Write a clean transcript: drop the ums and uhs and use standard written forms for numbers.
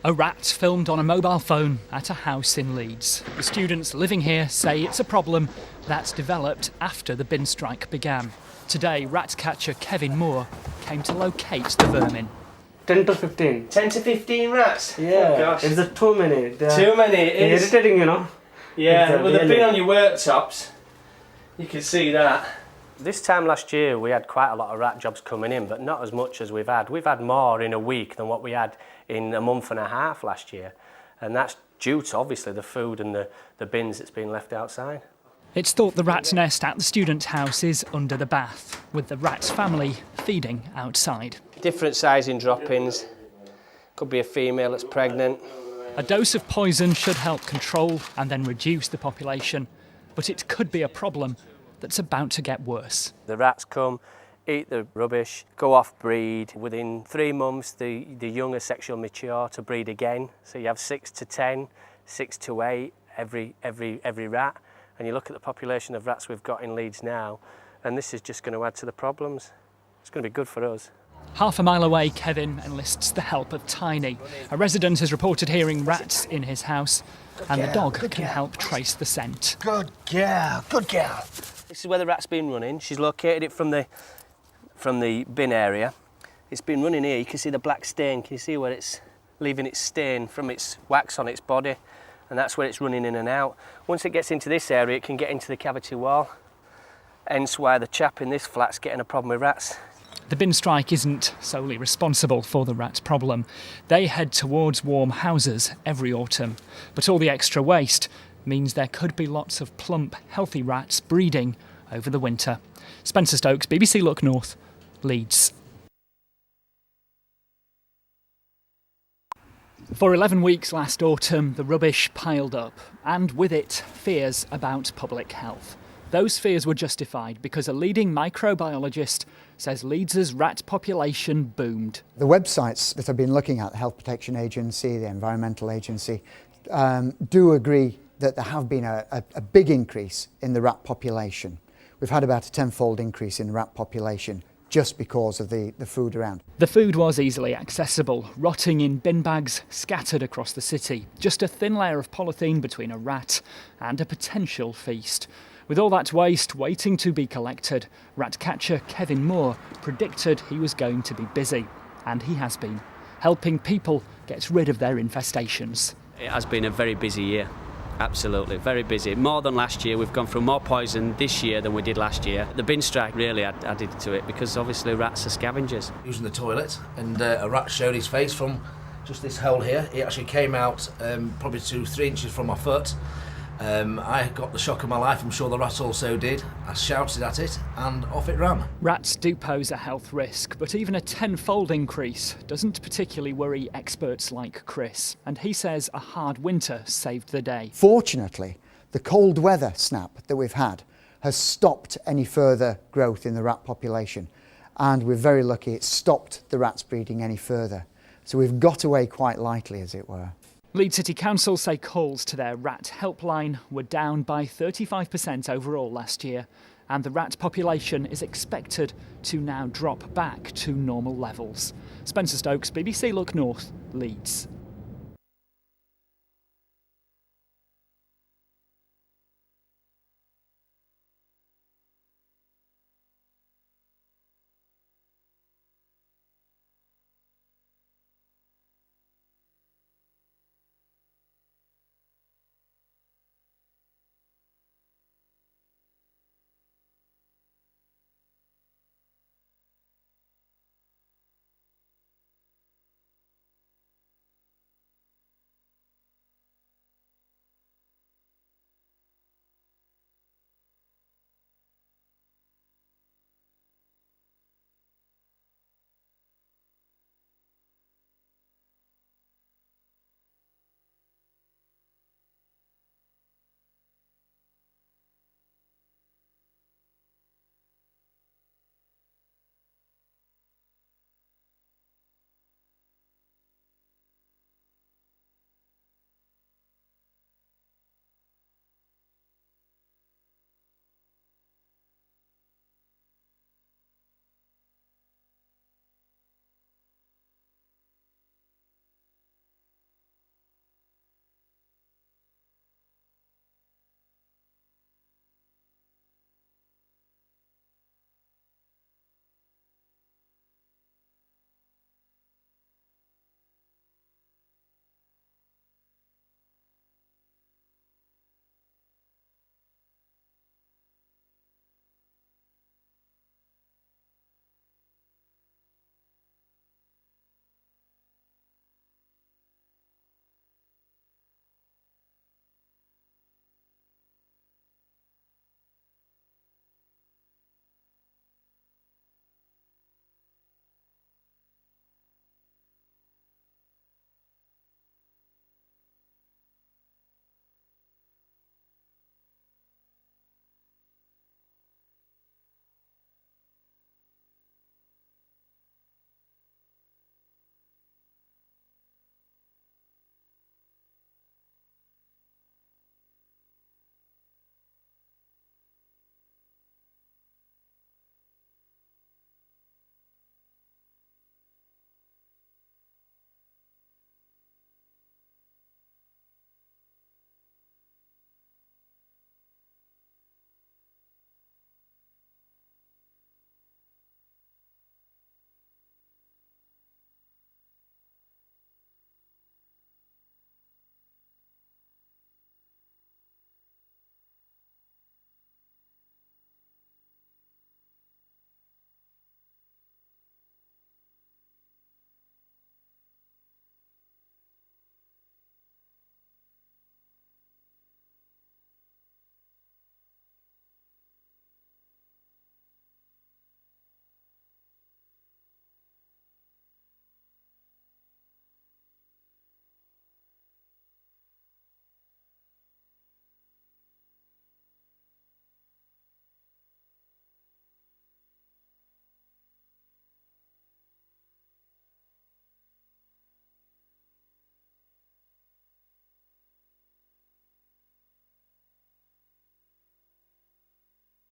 A rat filmed on a mobile phone at a house in Leeds. The students living here say it's a problem that's developed after the bin strike began. Today, rat catcher Kevin Moore came to locate the vermin. 10 to 15. 10 to 15 rats? Yeah, oh, gosh. It's too many. Too many, it is. Irritating, you know. Yeah, well they've been on your worktops. You can see that. This time last year we had quite a lot of rat jobs coming in, but not as much as we've had. We've had more in a week than what we had in a month and a half last year. And that's due to obviously the food and the bins that's been left outside. It's thought the rat nest at the student house is under the bath, with the rat's family feeding outside. Different sizing drop-ins. Could be a female that's pregnant. A dose of poison should help control and then reduce the population, but it could be a problem that's about to get worse. The rats come, eat the rubbish, go off breed. Within 3 months, the young are sexually mature to breed again. So you have 6 to 10, 6 to 8 every rat. And you look at the population of rats we've got in Leeds now, and this is just going to add to the problems. It's going to be good for us. Half a mile away, Kevin enlists the help of Tiny. A resident has reported hearing rats in his house, and the dog can help trace the scent. Good girl, good girl. This is where the rat's been running. She's located it from the bin area. It's been running here. You can see the black stain. Can you see where it's leaving its stain from its wax on its body? And that's where it's running in and out. Once it gets into this area, it can get into the cavity wall. Hence why the chap in this flat's getting a problem with rats. The bin strike isn't solely responsible for the rat problem. They head towards warm houses every autumn. But all the extra waste means there could be lots of plump, healthy rats breeding over the winter. Spencer Stokes, BBC Look North, Leeds. For 11 weeks last autumn, the rubbish piled up, and with it, fears about public health. Those fears were justified because a leading microbiologist says Leeds' rat population boomed. The websites that I've been looking at, the Health Protection Agency, the Environmental Agency, do agree that there have been a big increase in the rat population. We've had about a 10-fold increase in the rat population just because of the food around. The food was easily accessible, rotting in bin bags scattered across the city. Just a thin layer of polythene between a rat and a potential feast. With all that waste waiting to be collected, rat catcher Kevin Moore predicted he was going to be busy. And he has been, helping people get rid of their infestations. It has been a very busy year. Absolutely, very busy. More than last year. We've gone through more poison this year than we did last year. The bin strike really added to it because obviously rats are scavengers. Using the toilet, and a rat showed his face from just this hole here. He actually came out probably 2-3 inches from my foot. I got the shock of my life. I'm sure the rat also did. I shouted at it and off it ran. Rats do pose a health risk, but even a 10-fold increase doesn't particularly worry experts like Chris. And he says a hard winter saved the day. Fortunately, the cold weather snap that we've had has stopped any further growth in the rat population. And we're very lucky it stopped the rats breeding any further. So we've got away quite lightly, as it were. Leeds City Council say calls to their rat helpline were down by 35% overall last year, and the rat population is expected to now drop back to normal levels. Spencer Stokes, BBC Look North, Leeds.